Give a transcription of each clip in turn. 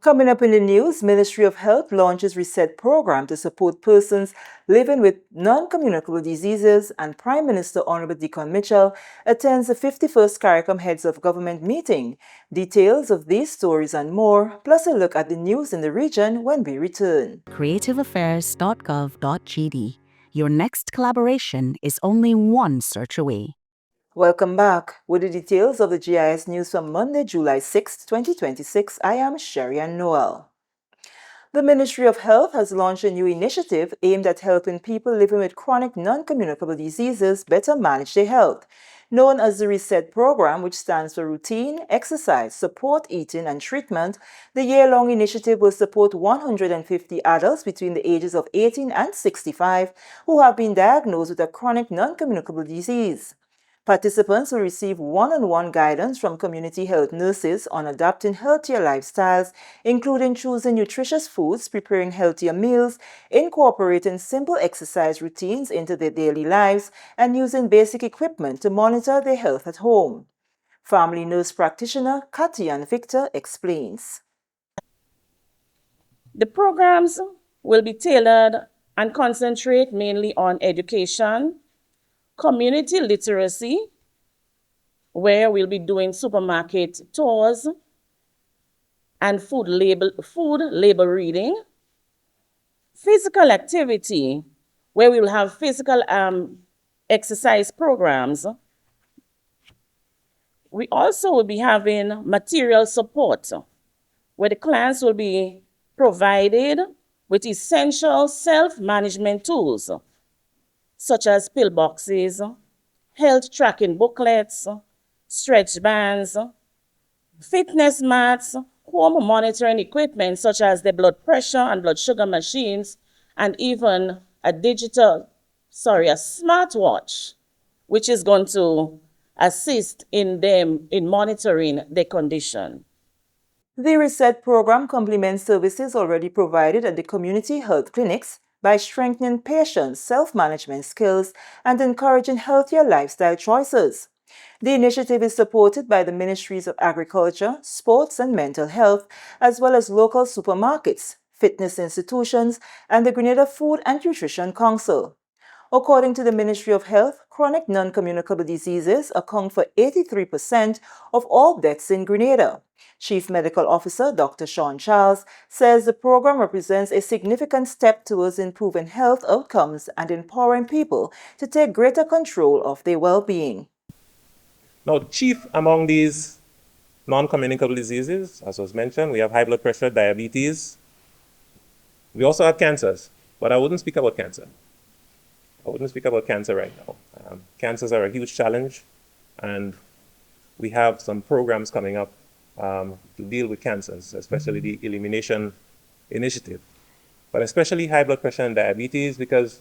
Coming up in the news, Ministry of Health launches Reset program to support persons living with non-communicable diseases, and Prime Minister Honorable Deacon Mitchell attends the 51st CARICOM Heads of Government meeting. Details of these stories and more, plus a look at the news in the region when we return. creativeaffairs.gov.gd. Your next collaboration is only one search away. Welcome back. With the details of the GIS News from Monday, July 6, 2026, I am Sherry-Ann Noel. The Ministry of Health has launched a new initiative aimed at helping people living with chronic non-communicable diseases better manage their health. Known as the Reset program, which stands for Routine, Exercise, Support, Eating, and Treatment, the year-long initiative will support 150 adults between the ages of 18 and 65 who have been diagnosed with a chronic non-communicable disease. Participants will receive one-on-one guidance from community health nurses on adapting healthier lifestyles, including choosing nutritious foods, preparing healthier meals, incorporating simple exercise routines into their daily lives, and using basic equipment to monitor their health at home. Family nurse practitioner Katian Victor explains. The programs will be tailored and concentrate mainly on education, community literacy, where we'll be doing supermarket tours and food label reading, physical activity, where we will have physical exercise programs. We also will be having material support, where the clients will be provided with essential self-management tools, such as pill boxes, health tracking booklets, stretch bands, fitness mats, home monitoring equipment such as the blood pressure and blood sugar machines, and even a smartwatch, which is going to assist in them in monitoring their condition. The Reset program complements services already provided at the community health clinics by strengthening patients' self-management skills and encouraging healthier lifestyle choices. The initiative is supported by the Ministries of Agriculture, Sports and Mental Health, as well as local supermarkets, fitness institutions, and the Grenada Food and Nutrition Council. According to the Ministry of Health, chronic non-communicable diseases account for 83% of all deaths in Grenada. Chief Medical Officer Dr. Sean Charles says the program represents a significant step towards improving health outcomes and empowering people to take greater control of their well-being. Now, chief among these non-communicable diseases, as was mentioned, we have high blood pressure, diabetes. We also have cancers, but I wouldn't speak about cancer. I wouldn't speak about cancer right now. Cancers are a huge challenge, and we have some programs coming up to deal with cancers, especially the elimination initiative, but especially high blood pressure and diabetes, because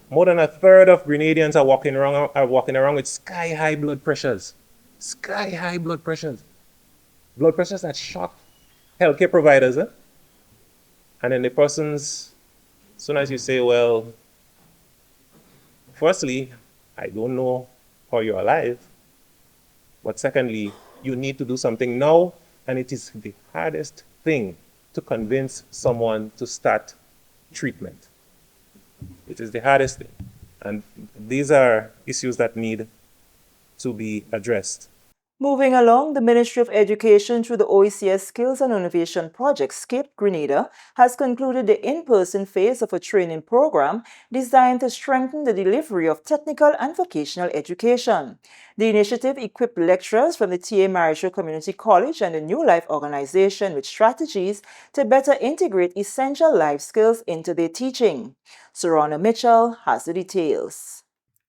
more than a third of Grenadians are walking around with sky-high blood pressures. Sky-high blood pressures. Blood pressures that shock healthcare providers. And then the persons, as soon as you say, well, firstly, I don't know how you're alive, but secondly, you need to do something now, and it is the hardest thing to convince someone to start treatment. It is the hardest thing, and these are issues that need to be addressed. Moving along, the Ministry of Education through the OECS Skills and Innovation Project SCIP Grenada has concluded the in-person phase of a training program designed to strengthen the delivery of technical and vocational education. The initiative equipped lecturers from the T.A. Maricho Community College and the New Life organization with strategies to better integrate essential life skills into their teaching. Sorana Mitchell has the details.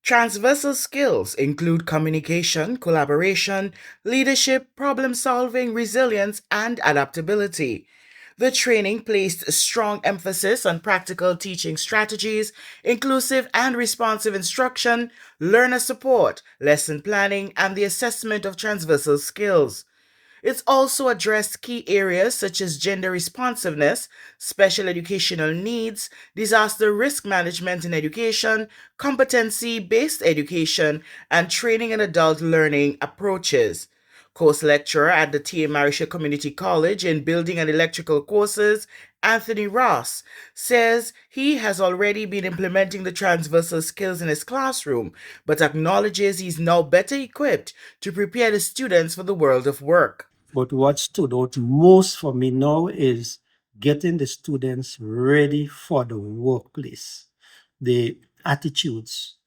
Transversal skills include communication, collaboration, leadership, problem-solving, resilience, and adaptability. The training placed a strong emphasis on practical teaching strategies, inclusive and responsive instruction, learner support, lesson planning, and the assessment of transversal skills. It's also addressed key areas such as gender responsiveness, special educational needs, disaster risk management in education, competency-based education, and training and adult learning approaches. Course lecturer at the T.A. Marisha Community College in Building and Electrical Courses, Anthony Ross, says he has already been implementing the transversal skills in his classroom, but acknowledges he's now better equipped to prepare the students for the world of work. But what stood out most for me now is getting the students ready for the workplace, the attitudes,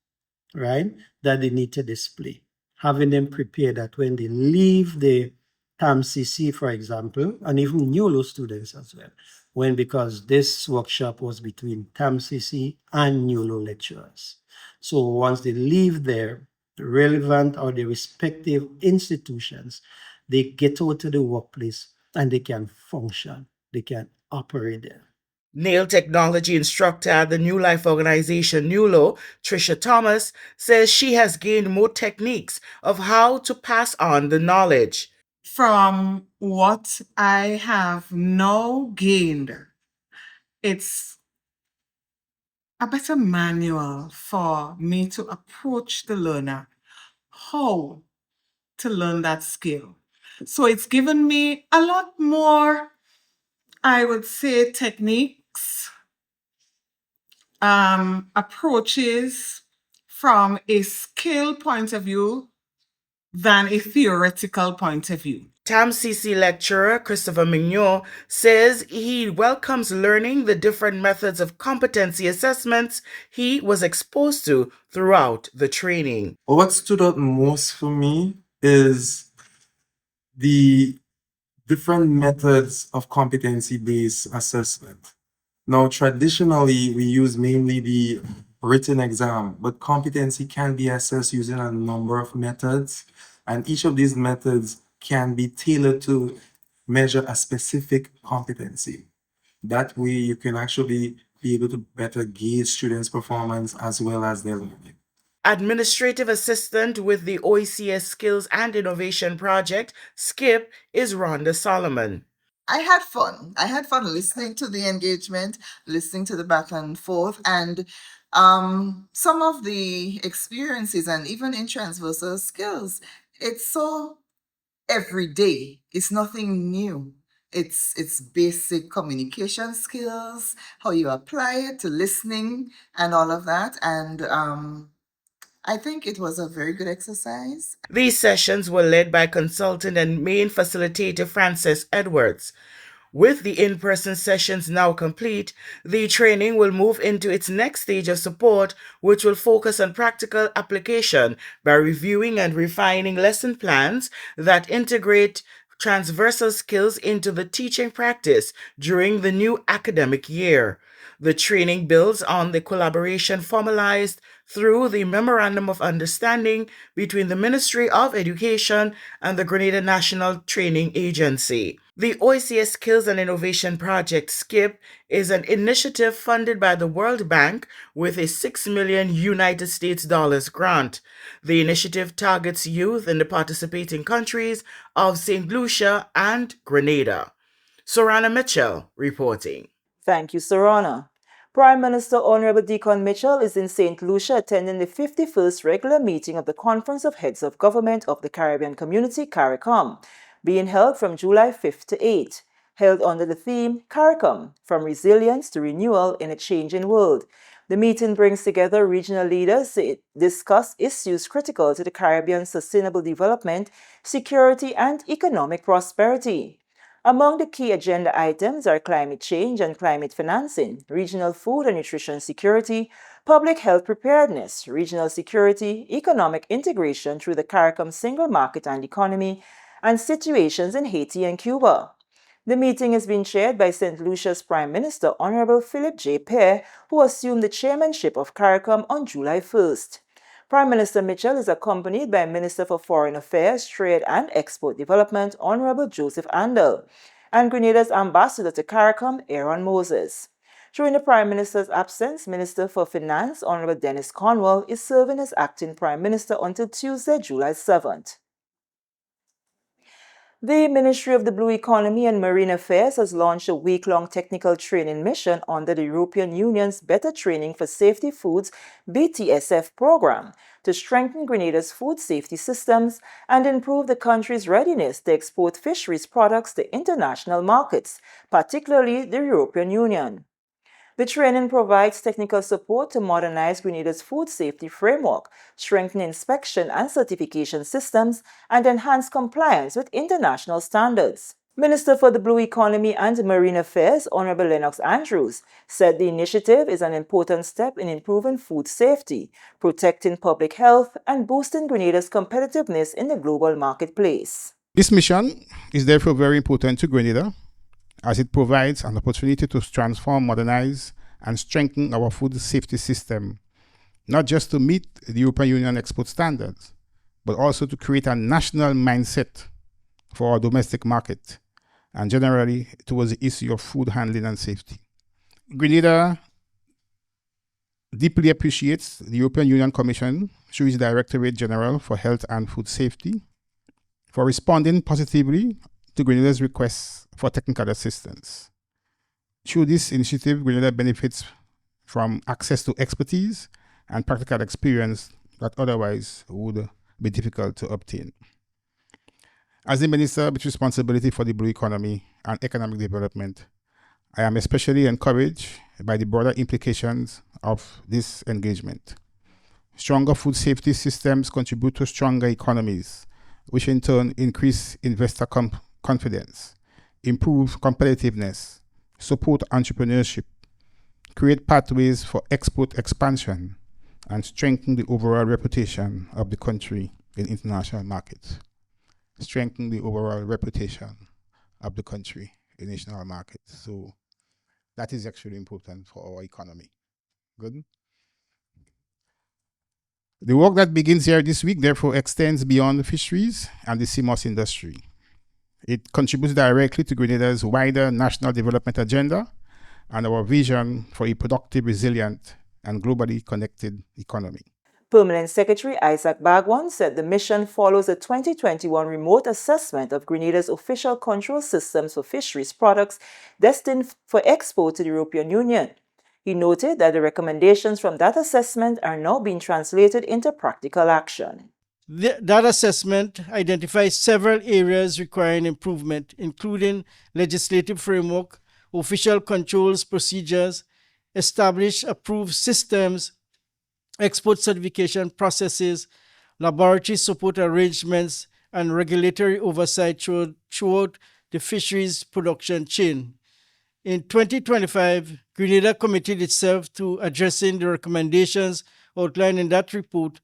right, that they need to display. Having them prepared that when they leave the TAMCC, for example, and even NULO students as well, because this workshop was between TAMCC and NULO lecturers. So once they leave their relevant or the respective institutions, they get out to the workplace and they can function, they can operate there. Nail technology instructor at the New Life organization NULO, Trisha Thomas, says she has gained more techniques of how to pass on the knowledge. From what I have now gained, it's a better manual for me to approach the learner, how to learn that skill. So it's given me a lot more, I would say, techniques, approaches from a skill point of view than a theoretical point of view. TAMCC lecturer Christopher Mignon says he welcomes learning the different methods of competency assessments he was exposed to throughout the training. What stood out most for me is the different methods of competency-based assessment. Now, traditionally, we use mainly the written exam, but competency can be assessed using a number of methods, and each of these methods can be tailored to measure a specific competency. That way, you can actually be able to better gauge students' performance as well as their learning. Administrative assistant with the OECS Skills and Innovation Project, SKIP, is Rhonda Solomon. I had fun. I had fun listening to the engagement, listening to the back and forth, and some of the experiences, and even in transversal skills, it's so everyday. It's nothing new. It's basic communication skills, how you apply it to listening and all of that. And I think it was a very good exercise. These sessions were led by consultant and main facilitator Frances Edwards. With the in-person sessions now complete, the training will move into its next stage of support, which will focus on practical application by reviewing and refining lesson plans that integrate transversal skills into the teaching practice during the new academic year. The training builds on the collaboration formalized through the Memorandum of Understanding between the Ministry of Education and the Grenada National Training Agency. The OECS Skills and Innovation Project, SKIP, is an initiative funded by the World Bank with a $6 million United States dollars grant. The initiative targets youth in the participating countries of St. Lucia and Grenada. Sorana Mitchell reporting. Thank you, Sorana. Prime Minister Honorable Deacon Mitchell is in St. Lucia attending the 51st regular meeting of the Conference of Heads of Government of the Caribbean Community, CARICOM, being held from July 5th to 8th, held under the theme CARICOM, From Resilience to Renewal in a Changing World. The meeting brings together regional leaders to discuss issues critical to the Caribbean's sustainable development, security, and economic prosperity. Among the key agenda items are climate change and climate financing, regional food and nutrition security, public health preparedness, regional security, economic integration through the CARICOM single market and economy, and situations in Haiti and Cuba. The meeting is being chaired by St. Lucia's Prime Minister Honorable Philip J. Pear, who assumed the chairmanship of CARICOM on July 1st. Prime Minister Mitchell is accompanied by Minister for Foreign Affairs, Trade and Export Development, Honorable Joseph Andel, and Grenada's Ambassador to CARICOM, Aaron Moses. During the Prime Minister's absence, Minister for Finance, Honorable Dennis Cornwall, is serving as acting Prime Minister until Tuesday, July 7th. The Ministry of the Blue Economy and Marine Affairs has launched a week-long technical training mission under the European Union's Better Training for Safety Foods (BTSF) program to strengthen Grenada's food safety systems and improve the country's readiness to export fisheries products to international markets, particularly the European Union. The training provides technical support to modernize Grenada's food safety framework, strengthen inspection and certification systems, and enhance compliance with international standards. Minister for the Blue Economy and Marine Affairs, Honorable Lennox Andrews, said the initiative is an important step in improving food safety, protecting public health, and boosting Grenada's competitiveness in the global marketplace. This mission is therefore very important to Grenada, as it provides an opportunity to transform, modernize, and strengthen our food safety system, not just to meet the European Union export standards, but also to create a national mindset for our domestic market, and generally towards the issue of food handling and safety. Grenada deeply appreciates the European Union Commission, through its Directorate General for Health and Food Safety, for responding positively to Grenada's requests for technical assistance. Through this initiative, Grenada benefits from access to expertise and practical experience that otherwise would be difficult to obtain. As the Minister with responsibility for the blue economy and economic development, I am especially encouraged by the broader implications of this engagement. Stronger food safety systems contribute to stronger economies, which in turn increase investor confidence, improve competitiveness, support entrepreneurship, create pathways for export expansion, and strengthen the overall reputation of the country in international markets. Strengthen the overall reputation of the country in international markets. So that is actually important for our economy. Good. The work that begins here this week, therefore, extends beyond fisheries and the CMOS industry. It contributes directly to Grenada's wider national development agenda and our vision for a productive, resilient, and globally connected economy. Permanent Secretary Isaac Bagwan said the mission follows a 2021 remote assessment of Grenada's official control systems for fisheries products destined for export to the European Union. He noted that the recommendations from that assessment are now being translated into practical action. That assessment identifies several areas requiring improvement, including legislative framework, official controls procedures, established approved systems, export certification processes, laboratory support arrangements, and regulatory oversight throughout the fisheries production chain. In 2025, Grenada committed itself to addressing the recommendations outlined in that report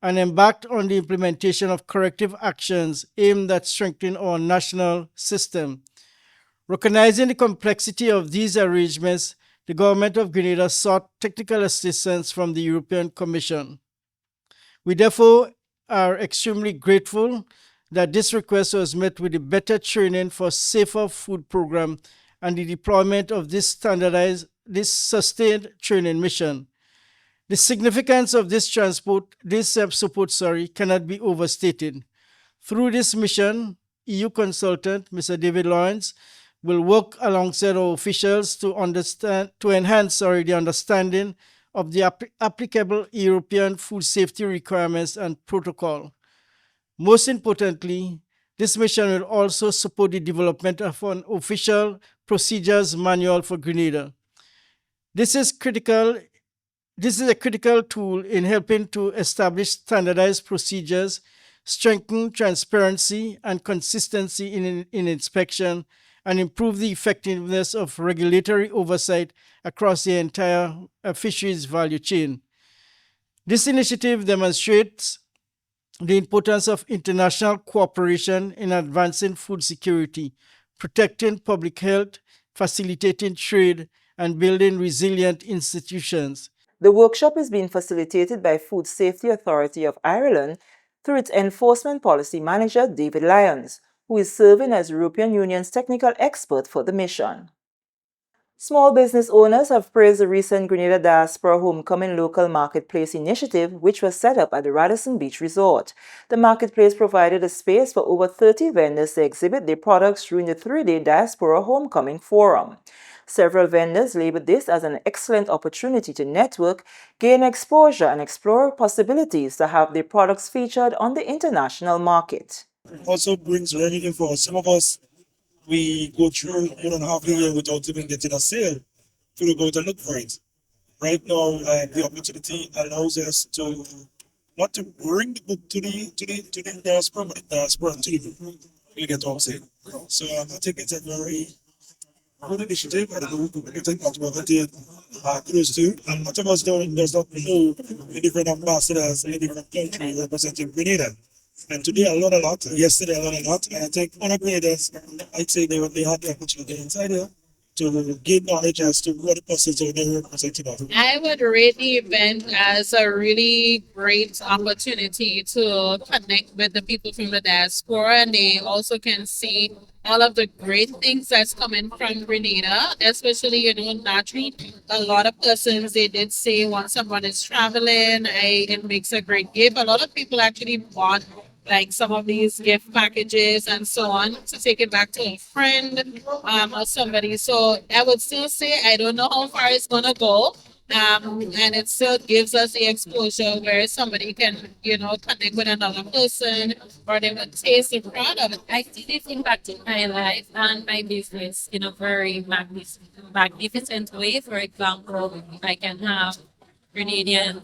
and embarked on the implementation of corrective actions aimed at strengthening our national system. Recognizing the complexity of these arrangements, the government of Grenada sought technical assistance from the European Commission. We therefore are extremely grateful that this request was met with the Better Training for Safer Food program and the deployment of this sustained training mission. The significance of this support cannot be overstated. Through this mission, EU consultant Mr. David Lawrence will work alongside our officials to enhance the understanding of the applicable European food safety requirements and protocol. Most importantly, this mission will also support the development of an official procedures manual for Grenada. This is a critical tool in helping to establish standardized procedures, strengthen transparency and consistency in inspection, and improve the effectiveness of regulatory oversight across the entire fisheries value chain. This initiative demonstrates the importance of international cooperation in advancing food security, protecting public health, facilitating trade, and building resilient institutions. The workshop is being facilitated by Food Safety Authority of Ireland through its Enforcement Policy Manager, David Lyons, who is serving as European Union's technical expert for the mission. Small business owners have praised the recent Grenada Diaspora Homecoming Local Marketplace initiative, which was set up at the Radisson Beach Resort. The marketplace provided a space for over 30 vendors to exhibit their products during the 3-day Diaspora Homecoming Forum. Several vendors labeled this as an excellent opportunity to network, gain exposure, and explore possibilities to have their products featured on the international market. Also brings revenue for us. Some of us, we go through 1.5 years without even getting a sale to go to look for it. Right now, the opportunity allows us to not to bring the book to the diaspora, but the diaspora to the book. We get all sale. So I think it's a very good initiative. I don't know, I think that's what I did close to. And much of us does not know the different ambassadors in different countries representing Grenada. And today I learned a lot. Yesterday I learned a lot. And I think other graders, I'd say they had the opportunity inside here to gain knowledge as to what the persons are there representing us. I would rate the event as a really great opportunity to connect with the people from the diaspora, and they also can see all of the great things that's coming from Grenada, especially, naturally, a lot of persons, they did say once someone is traveling, it makes a great gift. A lot of people actually bought like some of these gift packages and so on to take it back to a friend or somebody. So I would still say I don't know how far it's gonna go. And it still gives us the exposure where somebody can, connect with another person or they would taste the product. I see this impacting my life and my business in a very magnificent way. For example, I can have Grenadians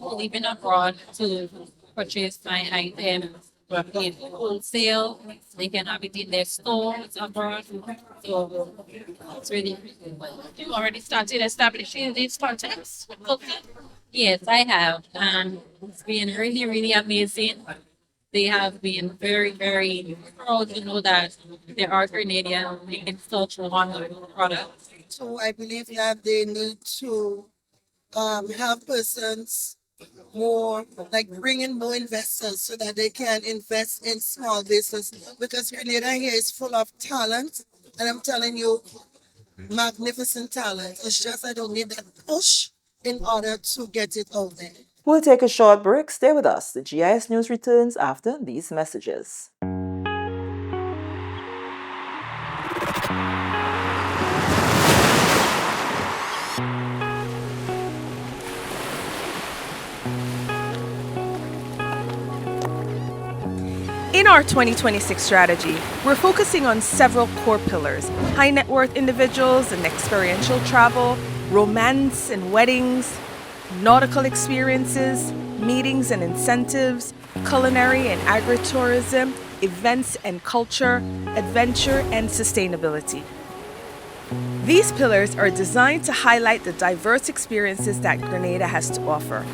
living abroad to purchase my items in wholesale. They can have it in their stores abroad. So it's really you already started establishing these contacts with culture? Yes, I have. And it's been really, really amazing. They have been very, very proud to know that there are Grenadians making such wonderful products. So I believe that they need to have persons more like bring in more investors so that they can invest in small business because Grenada here is full of talent, and I'm telling you, magnificent talent. It's just I don't need that push in order to get it out there. We'll take a short break. Stay with us. The GIS News returns after these messages. In our 2026 strategy, we're focusing on several core pillars: high net worth individuals and experiential travel, romance and weddings, nautical experiences, meetings and incentives, culinary and agritourism, events and culture, adventure and sustainability. These pillars are designed to highlight the diverse experiences that Grenada has to offer.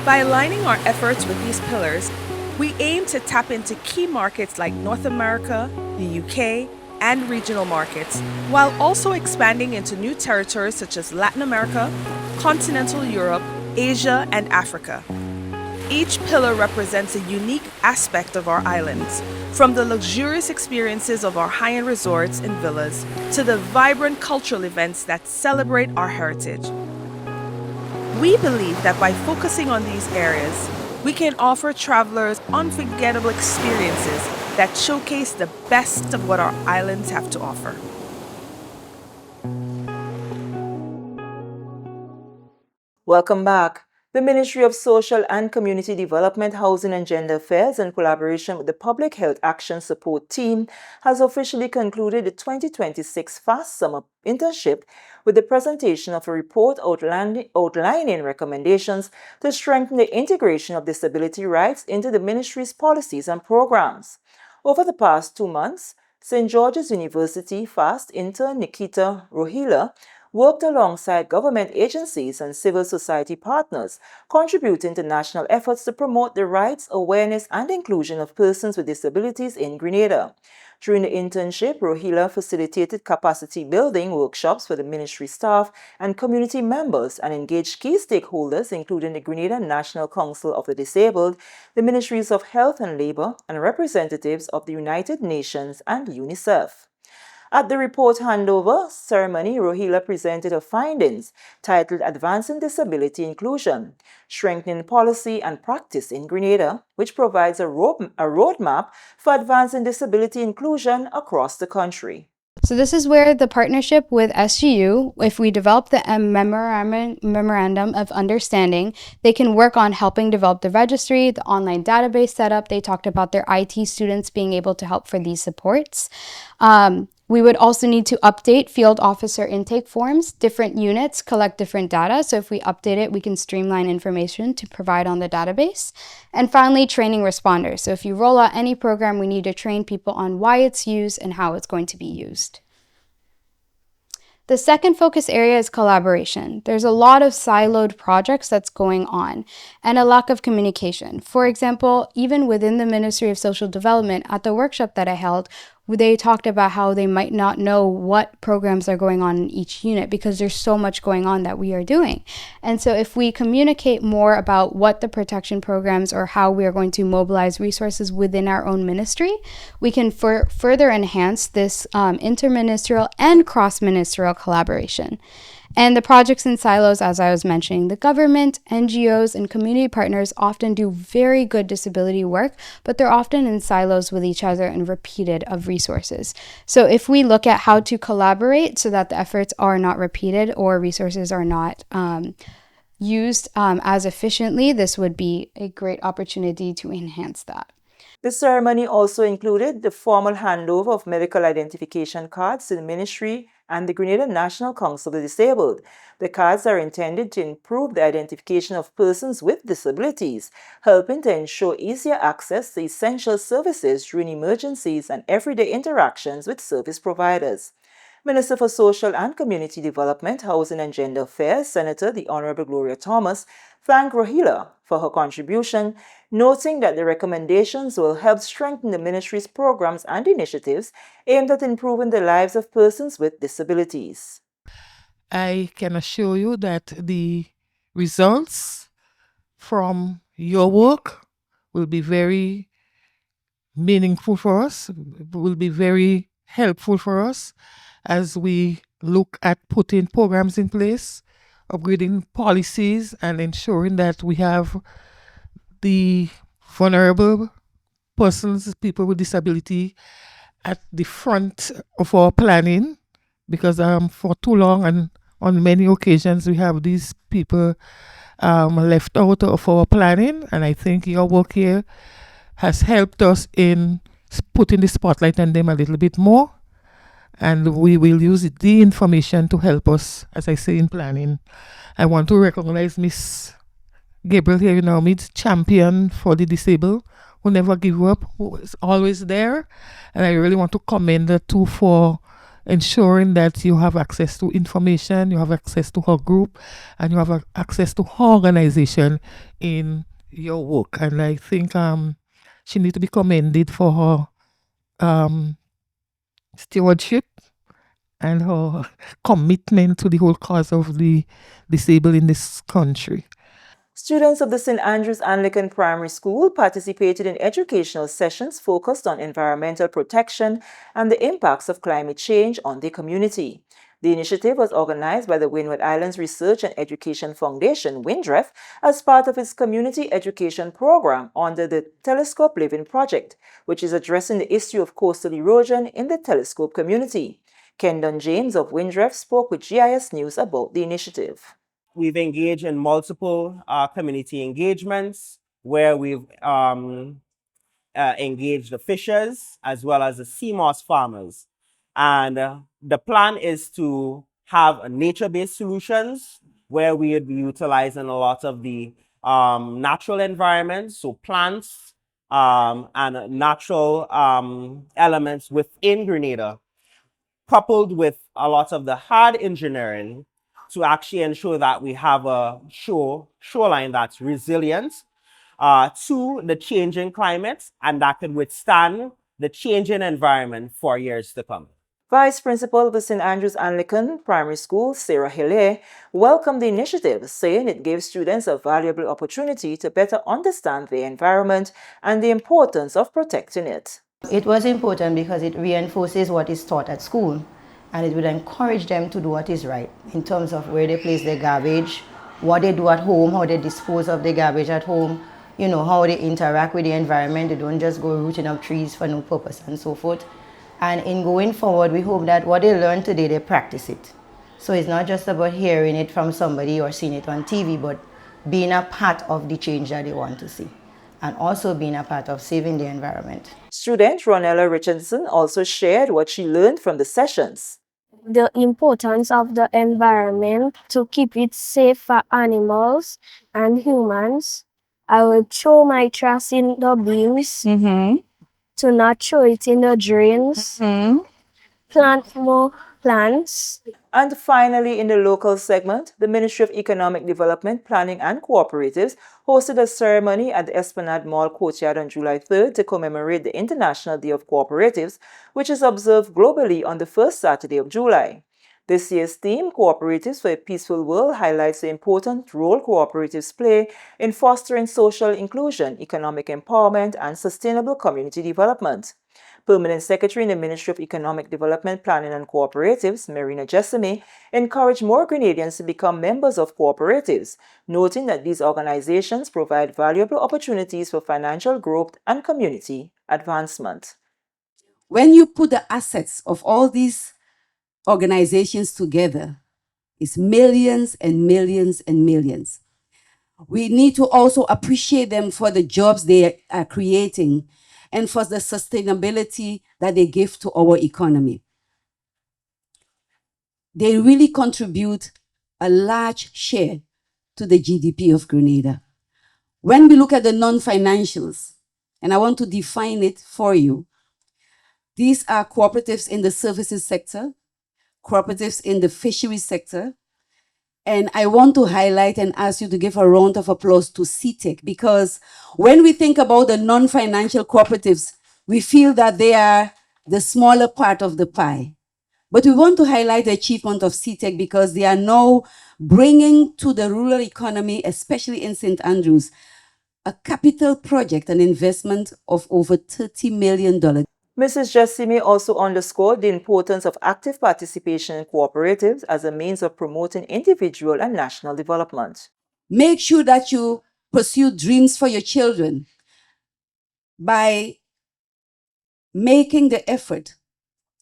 By aligning our efforts with these pillars, we aim to tap into key markets like North America, the UK, and regional markets, while also expanding into new territories such as Latin America, continental Europe, Asia, and Africa. Each pillar represents a unique aspect of our islands, from the luxurious experiences of our high-end resorts and villas to the vibrant cultural events that celebrate our heritage. We believe that by focusing on these areas, we can offer travelers unforgettable experiences that showcase the best of what our islands have to offer. Welcome back. The Ministry of Social and Community Development, Housing and Gender Affairs, in collaboration with the Public Health Action Support Team, has officially concluded the 2026 Fast Summer Internship with the presentation of a report outlining recommendations to strengthen the integration of disability rights into the ministry's policies and programs. Over the past 2 months, St. George's University FAST intern Nikita Rohila worked alongside government agencies and civil society partners, contributing to national efforts to promote the rights, awareness, and inclusion of persons with disabilities in Grenada. During the internship, Rohila facilitated capacity building workshops for the ministry staff and community members and engaged key stakeholders, including the Grenada National Council of the Disabled, the Ministries of Health and Labor, and representatives of the United Nations and UNICEF. At the report handover ceremony, Rohila presented her findings titled Advancing Disability Inclusion, Strengthening Policy and Practice in Grenada, which provides a roadmap for advancing disability inclusion across the country. So this is where the partnership with SGU, if we develop the memorandum of understanding, they can work on helping develop the registry, the online database setup. They talked about their IT students being able to help for these supports. We would also need to update field officer intake forms. Different units collect different data, so if we update it, we can streamline information to provide on the database. And finally, training responders. So if you roll out any program, we need to train people on why it's used and how it's going to be used. The second focus area is collaboration. There's a lot of siloed projects that's going on and a lack of communication. For example, even within the Ministry of Social Development, at the workshop that I held, they talked about how they might not know what programs are going on in each unit because there's so much going on that we are doing. And so if we communicate more about what the protection programs or how we are going to mobilize resources within our own ministry, we can further enhance this interministerial and cross-ministerial collaboration. And the projects in silos, as I was mentioning, the government, NGOs, and community partners often do very good disability work, but they're often in silos with each other and repeated of resources. So if we look at how to collaborate so that the efforts are not repeated or resources are not used as efficiently, this would be a great opportunity to enhance that. The ceremony also included the formal handover of medical identification cards to the ministry and the Grenada National Council of the Disabled. The cards are intended to improve the identification of persons with disabilities, helping to ensure easier access to essential services during emergencies and everyday interactions with service providers. Minister for Social and Community Development, Housing and Gender Affairs, Senator the Honorable Gloria Thomas, thanked Rohila for her contribution, noting that the recommendations will help strengthen the ministry's programs and initiatives aimed at improving the lives of persons with disabilities. I can assure you that the results from your work will be very meaningful for us, will be very helpful for us as we look at putting programs in place, upgrading policies, and ensuring that we have the vulnerable persons, people with disability, at the front of our planning, because for too long and on many occasions we have these people left out of our planning, and I think your work here has helped us in putting the spotlight on them a little bit more, and we will use the information to help us, as I say, in planning. I want to recognize Miss Gabriel here, Miss champion for the disabled, who never give up, who is always there, and I really want to commend her too for ensuring that you have access to information, you have access to her group, and you have access to her organization in your work. And I think she needs to be commended for her stewardship and her commitment to the whole cause of the disabled in this country. Students of the St. Andrews Anglican Primary School participated in educational sessions focused on environmental protection and the impacts of climate change on the community. The initiative was organized by the Windward Islands Research and Education Foundation, WINDREF, as part of its community education program under the Telescope Living Project, which is addressing the issue of coastal erosion in the Telescope community. Kendon James of WINDREF spoke with GIS News about the initiative. We've engaged in multiple community engagements where we've engaged the fishers as well as the sea moss farmers. And the plan is to have nature-based solutions where we would be utilizing a lot of the natural environments, so plants and natural elements within Grenada, coupled with a lot of the hard engineering to actually ensure that we have a shoreline that's resilient to the changing climate and that can withstand the changing environment for years to come. Vice Principal of the St. Andrews Anglican Primary School, Sarah Hille, welcomed the initiative, saying it gave students a valuable opportunity to better understand the environment and the importance of protecting it. It was important because it reinforces what is taught at school, and it would encourage them to do what is right in terms of where they place their garbage, what they do at home, how they dispose of their garbage at home, you know, how they interact with the environment. They don't just go rooting up trees for no purpose and so forth. And in going forward, we hope that what they learn today, they practice it. So it's not just about hearing it from somebody or seeing it on TV, but being a part of the change that they want to see, and also being a part of saving the environment. Student Ronella Richardson also shared what she learned from the sessions. The importance of the environment to keep it safe for animals and humans. I will throw my trash in the bins, to not throw it in the drains, plant more plants. And finally, in the local segment, the Ministry of Economic Development, Planning and Cooperatives hosted a ceremony at the Esplanade Mall courtyard on July 3rd to commemorate the International Day of Cooperatives, which is observed globally on the first Saturday of July. This year's theme, Cooperatives for a Peaceful World, highlights the important role cooperatives play in fostering social inclusion, economic empowerment, and sustainable community development. Permanent Secretary in the Ministry of Economic Development, Planning and Cooperatives, Marina Jessamy, encouraged more Grenadians to become members of cooperatives, noting that these organizations provide valuable opportunities for financial growth and community advancement. When you put the assets of all these organizations together, it's millions and millions and millions. We need to also appreciate them for the jobs they are creating and for the sustainability that they give to our economy. They really contribute a large share to the GDP of Grenada. When we look at the non-financials, and I want to define it for you, these are cooperatives in the services sector, cooperatives in the fisheries sector, and I want to highlight and ask you to give a round of applause to CTEC, because when we think about the non-financial cooperatives, we feel that they are the smaller part of the pie. But we want to highlight the achievement of CTEC because they are now bringing to the rural economy, especially in St. Andrews, a capital project, an investment of over $30 million. Mrs. Jessamy also underscored the importance of active participation in cooperatives as a means of promoting individual and national development. Make sure that you pursue dreams for your children by making the effort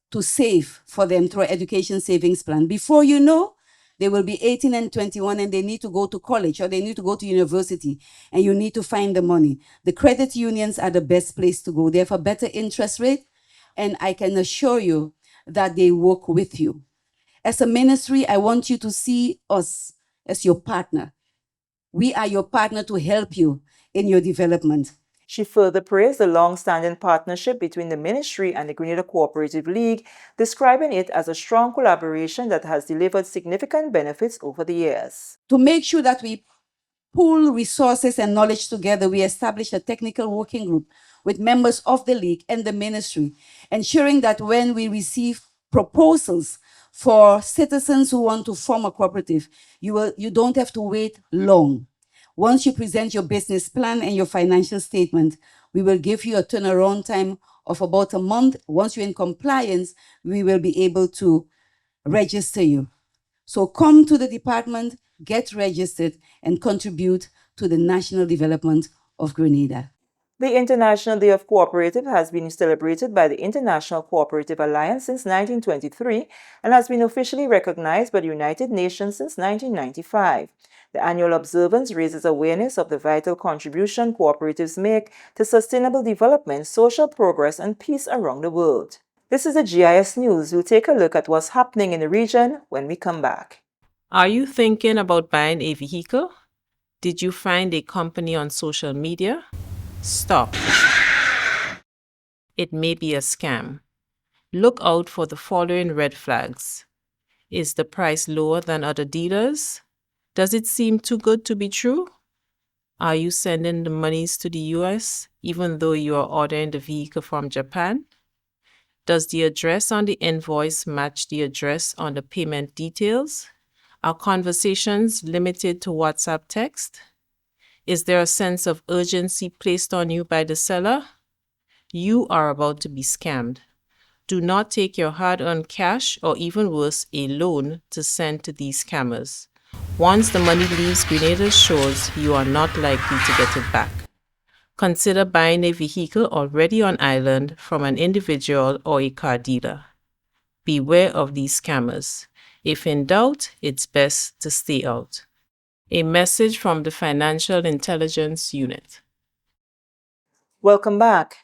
to save for them through an education savings plan. Before you know, they will be 18 and 21 and they need to go to college or they need to go to university and you need to find the money. The credit unions are the best place to go. They have a better interest rate and I can assure you that they work with you. As a ministry, I want you to see us as your partner. We are your partner to help you in your development. She further praised the long-standing partnership between the ministry and the Grenada Cooperative League, describing it as a strong collaboration that has delivered significant benefits over the years. To make sure that we pool resources and knowledge together, we established a technical working group with members of the league and the ministry, ensuring that when we receive proposals for citizens who want to form a cooperative, you don't have to wait long. Once you present your business plan and your financial statement, we will give you a turnaround time of about a month. Once you're in compliance, we will be able to register you. So come to the department, get registered, and contribute to the national development of Grenada. The International Day of Cooperative has been celebrated by the International Cooperative Alliance since 1923 and has been officially recognized by the United Nations since 1995. The annual observance raises awareness of the vital contribution cooperatives make to sustainable development, social progress, and peace around the world. This is the GIS News. We'll take a look at what's happening in the region when we come back. Are you thinking about buying a vehicle? Did you find a company on social media? Stop. It may be a scam. Look out for the following red flags. Is the price lower than other dealers? Does it seem too good to be true? Are you sending the monies to the US even though you are ordering the vehicle from Japan? Does the address on the invoice match the address on the payment details? Are conversations limited to WhatsApp text? Is there a sense of urgency placed on you by the seller? you are about to be scammed. Do not take your hard-earned cash or even worse, a loan to send to these scammers. Once the money leaves Grenada's shores, you are not likely to get it back. Consider buying a vehicle already on island from an individual or a car dealer. Beware of these scammers. If in doubt, it's best to stay out. A message from the Financial Intelligence Unit. Welcome back.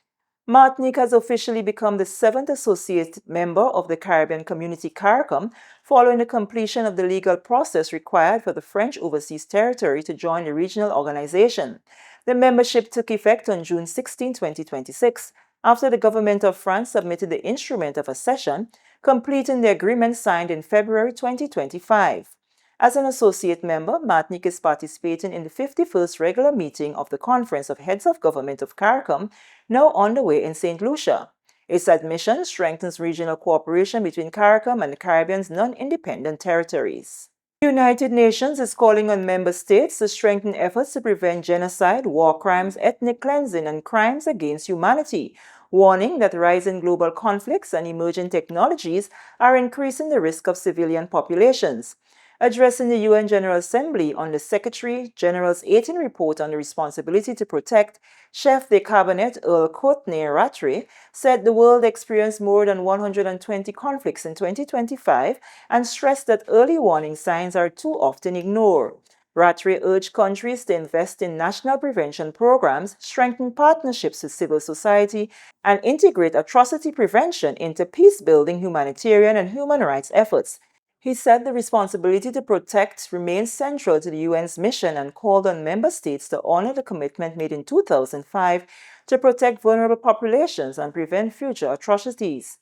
Martinique has officially become the 7th associate member of the Caribbean Community CARICOM following the completion of the legal process required for the French Overseas Territory to join the regional organization. The membership took effect on June 16, 2026, after the government of France submitted the instrument of accession, completing the agreement signed in February 2025. As an associate member, Martinique is participating in the 51st regular meeting of the Conference of Heads of Government of CARICOM, now underway in St. Lucia. Its admission strengthens regional cooperation between CARICOM and the Caribbean's non-independent territories. The United Nations is calling on member states to strengthen efforts to prevent genocide, war crimes, ethnic cleansing, and crimes against humanity, warning that rising global conflicts and emerging technologies are increasing the risk of civilian populations. Addressing the UN General Assembly on the Secretary General's 18th report on the responsibility to protect, Chef de Cabinet Earl Courtney Rattray said the world experienced more than 120 conflicts in 2025 and stressed that early warning signs are too often ignored. Rattray urged countries to invest in national prevention programs, strengthen partnerships with civil society, and integrate atrocity prevention into peace-building, humanitarian, and human rights efforts. He said the responsibility to protect remains central to the UN's mission and called on member states to honor the commitment made in 2005 to protect vulnerable populations and prevent future atrocities.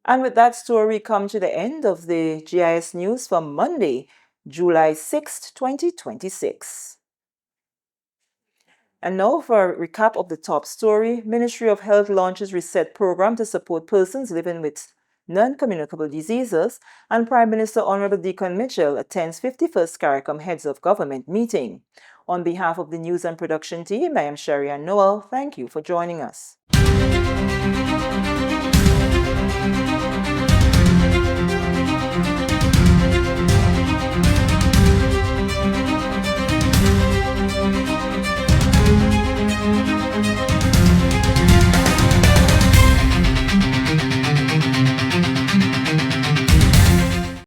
And with that story, we come to the end of the GIS News for Monday, July 6, 2026. And now for a recap of the top story. Ministry of Health launches Reset program to support persons living with non-communicable diseases, and Prime Minister Honorable Deacon Mitchell attends 51st CARICOM Heads of Government meeting. On behalf of the news and production team, I am Sherry Ann Noel. Thank you for joining us.